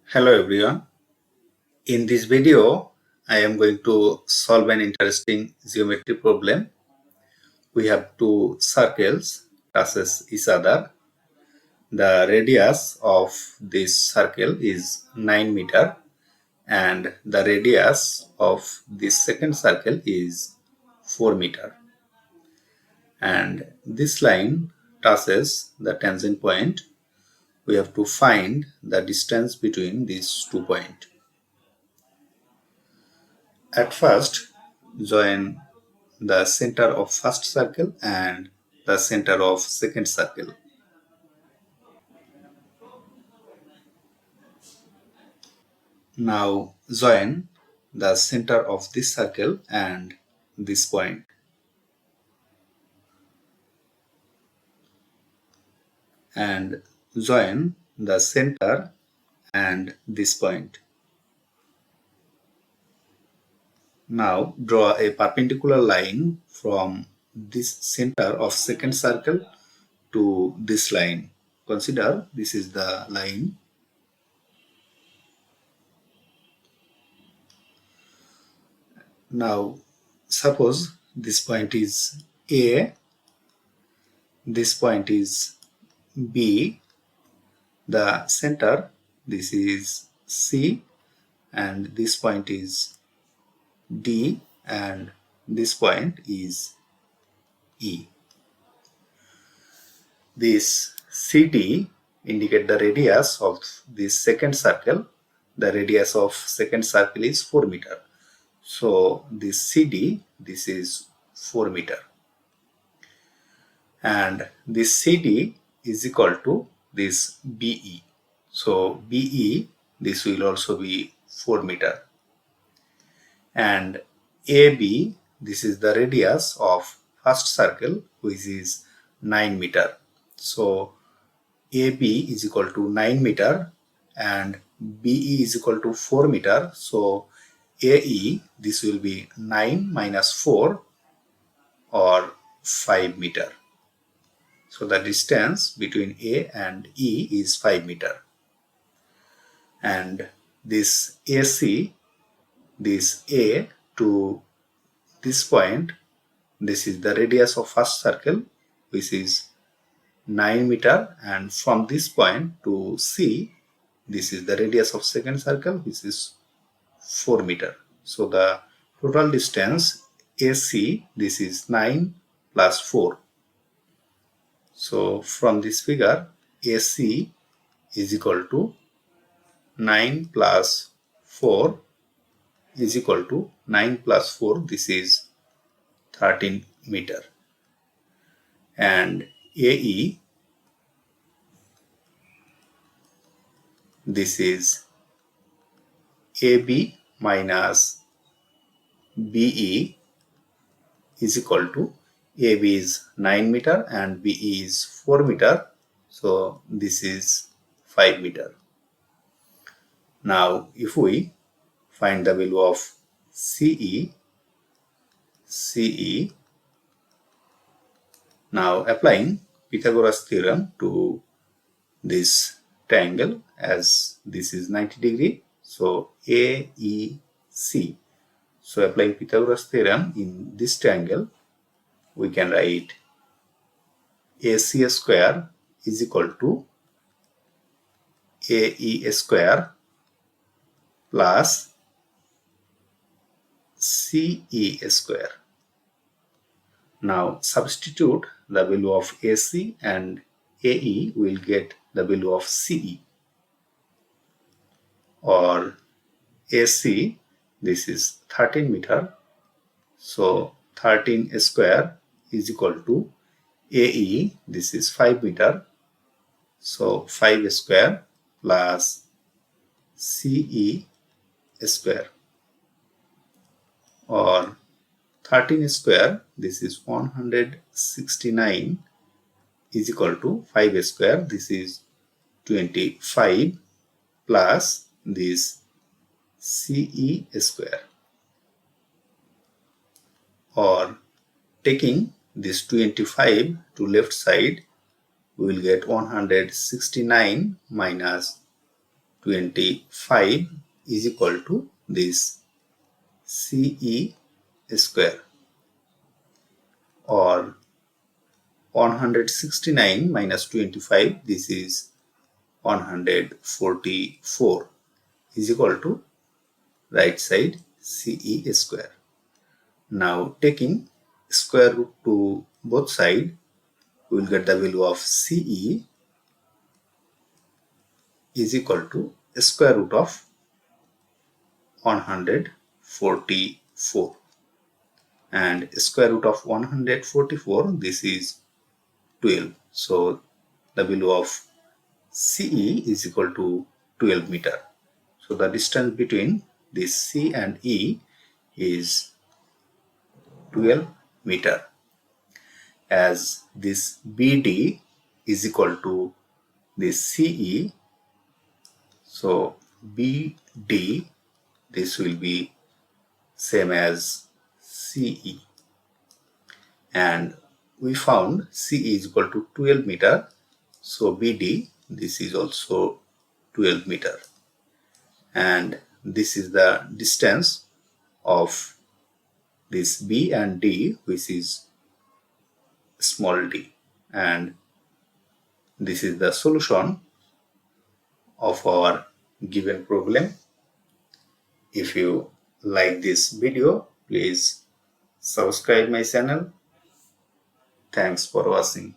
Hello everyone. In this video, I am going to solve an interesting geometry problem. We have two circles touches each other. The radius of this circle is 9 meter and the radius of this second circle is 4 meter. And this line touches the tangent point. We have to find the distance between these 2 points. At first, join the center of first circle and the center of second circle. Now join the center of this circle and this point. And join the center and this point. Now draw a perpendicular line from this center of second circle to this line. Consider this is the line. Now suppose this point is A, this point is B, the center this is C, and this point is D, and this point is E. This CD indicate the radius of this second circle. The radius of second circle is 4 meter. So this CD, this is 4 meter. And this CD is equal to this BE. So BE, this will also be 4 meter. And AB, this is the radius of first circle, which is 9 meter. So AB is equal to 9 meter and BE is equal to 4 meter. So AE, this will be 9 minus 4 or 5 meter. So the distance between A and E is 5 meter. And this AC, this A to this point, this is the radius of first circle, which is 9 meter, and from this point to C, this is the radius of second circle, which is 4 meter. So the total distance AC, this is 9 plus 4. So from this figure, AC is equal to 9 plus 4 is equal to 9 plus 4, this is 13 meter. And AE, this is AB minus BE is equal to AB is 9 meter and BE is 4 meter. So this is 5 meter. Now if we find the value of CE, now applying Pythagoras theorem to this triangle, as this is 90 degree, so AEC. So applying Pythagoras theorem in this triangle, we can write AC square is equal to AE square plus CE square. Now substitute the value of AC and AE, will get the value of CE. Or AC, this is 13 meter, so 13 square is equal to AE, this is 5 meter, so 5 square plus CE square. Or 13 square, this is 169 is equal to 5 square, this is 25 plus this CE square. Or taking this 25 to left side, we will get 169 minus 25 is equal to this CE square, or 169 minus 25, this is 144, is equal to right side CE square. Now taking square root to both sides, we will get the value of CE is equal to square root of 144, and square root of 144, this is 12. So the value of CE is equal to 12 meter. So the distance between this C and E is 12 meter, as this BD is equal to this CE. So BD, this will be same as CE, and we found CE is equal to 12 meter. So BD, this is also 12 meter, and this is the distance of this B and D, which is small d, and this is the solution of our given problem. If you like this video, please subscribe my channel. Thanks for watching.